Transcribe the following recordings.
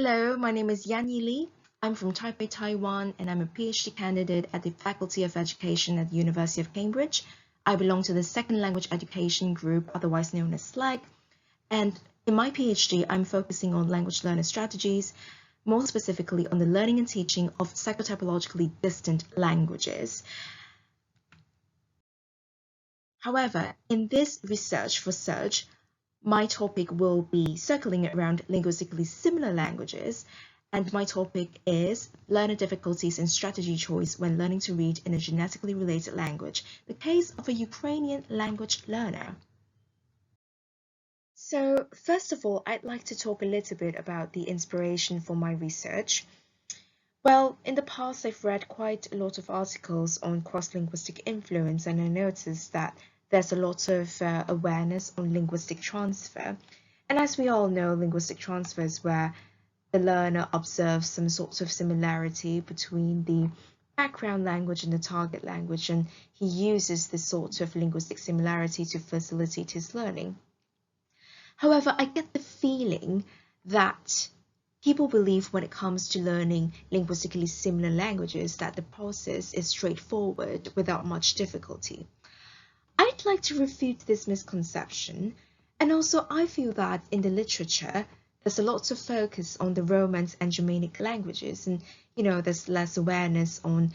Hello, my name is Yi Lin. I'm from Taipei, Taiwan, and I'm a PhD candidate at the Faculty of Education at the University of Cambridge. I belong to the Second Language Education group, otherwise known as SLAG, and in my PhD, I'm focusing on language learner strategies, more specifically on the learning and teaching of psychotypologically distant languages. However, in this research for Surge, my topic will be circling around linguistically similar languages, and my topic is learner difficulties and strategy choice when learning to read in a genetically related language, the case of a Ukrainian language learner. So first of all, I'd like to talk a little bit about the inspiration for my research. Well, in the past, I've read quite a lot of articles on cross-linguistic influence, and I noticed that there's a lot of awareness on linguistic transfer. And as we all know, linguistic transfer is where the learner observes some sorts of similarity between the background language and the target language, and he uses this sort of linguistic similarity to facilitate his learning. However, I get the feeling that people believe when it comes to learning linguistically similar languages that the process is straightforward without much difficulty. I'd like to refute this misconception, and also I feel that in the literature, there's a lot of focus on the Romance and Germanic languages, and there's less awareness on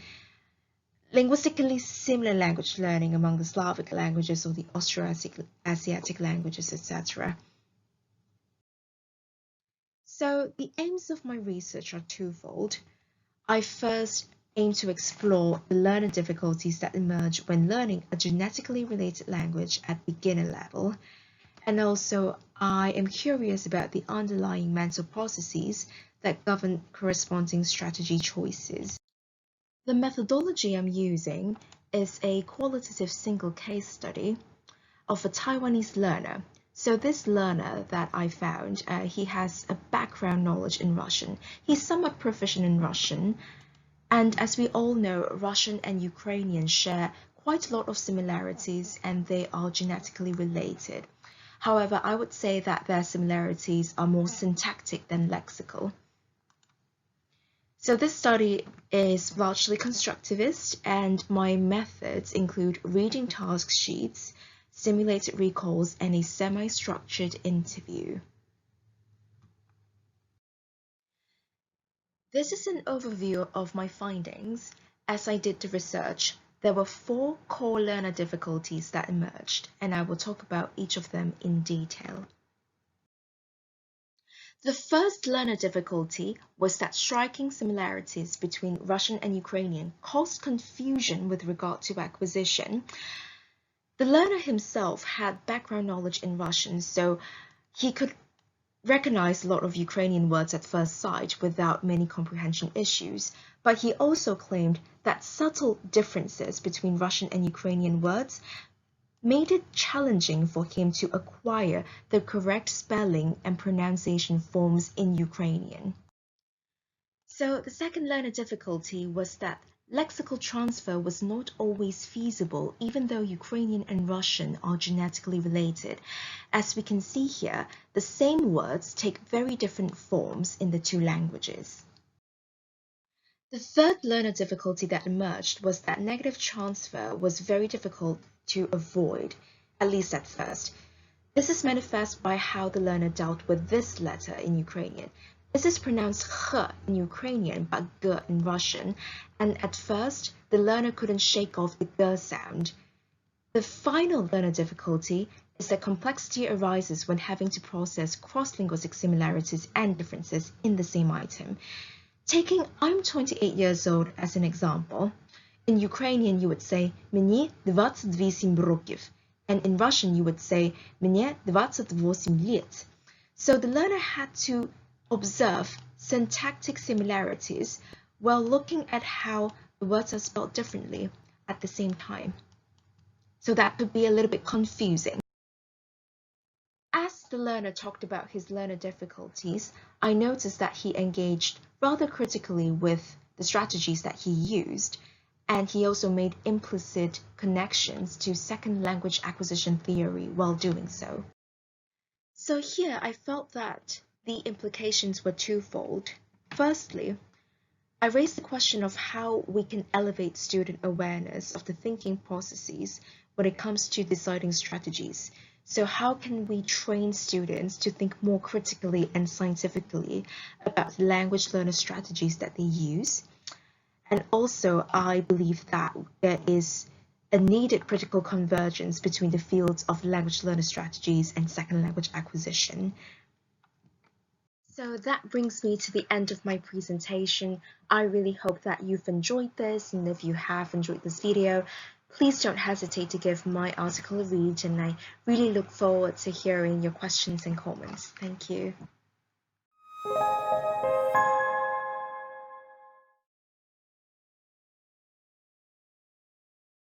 linguistically similar language learning among the Slavic languages or the Austroasiatic languages, etc. So the aims of my research are twofold. I first aim to explore the learner difficulties that emerge when learning a genetically related language at beginner level, and also I am curious about the underlying mental processes that govern corresponding strategy choices. The methodology I'm using is a qualitative single case study of a Taiwanese learner. So this learner that I found, he has a background knowledge in Russian. He's somewhat proficient in Russian. And as we all know, Russian and Ukrainian share quite a lot of similarities and they are genetically related. However, I would say that their similarities are more syntactic than lexical. So this study is largely constructivist, and my methods include reading task sheets, simulated recalls, and a semi-structured interview. This is an overview of my findings. As I did the research, there were 4 core learner difficulties that emerged, and I will talk about each of them in detail. The first learner difficulty was that striking similarities between Russian and Ukrainian caused confusion with regard to acquisition. The learner himself had background knowledge in Russian, so he could recognize a lot of Ukrainian words at first sight without many comprehension issues, but he also claimed that subtle differences between Russian and Ukrainian words made it challenging for him to acquire the correct spelling and pronunciation forms in Ukrainian. So the second learner difficulty was that lexical transfer was not always feasible, even though Ukrainian and Russian are genetically related. As we can see here, the same words take very different forms in the two languages. The third learner difficulty that emerged was that negative transfer was very difficult to avoid, at least at first. This is manifest by how the learner dealt with this letter in Ukrainian. This is pronounced h in Ukrainian but g in Russian, and at first the learner couldn't shake off the g sound. The final learner difficulty is that complexity arises when having to process cross-linguistic similarities and differences in the same item. Taking I'm 28 years old as an example, in Ukrainian you would say «Мені 28 років», and in Russian you would say «Мне 28 лет». So the learner had to observe syntactic similarities while looking at how the words are spelled differently at the same time. So that could be a little bit confusing. As the learner talked about his learner difficulties, I noticed that he engaged rather critically with the strategies that he used, and he also made implicit connections to second language acquisition theory while doing so. So here I felt that The implications were twofold. Firstly, I raised the question of how we can elevate student awareness of the thinking processes when it comes to deciding strategies. So how can we train students to think more critically and scientifically about the language learner strategies that they use? And also, I believe that there is a needed critical convergence between the fields of language learner strategies and second language acquisition. So that brings me to the end of my presentation. I really hope that you've enjoyed this, and if you have enjoyed this video, please don't hesitate to give my article a read, and I really look forward to hearing your questions and comments. Thank you.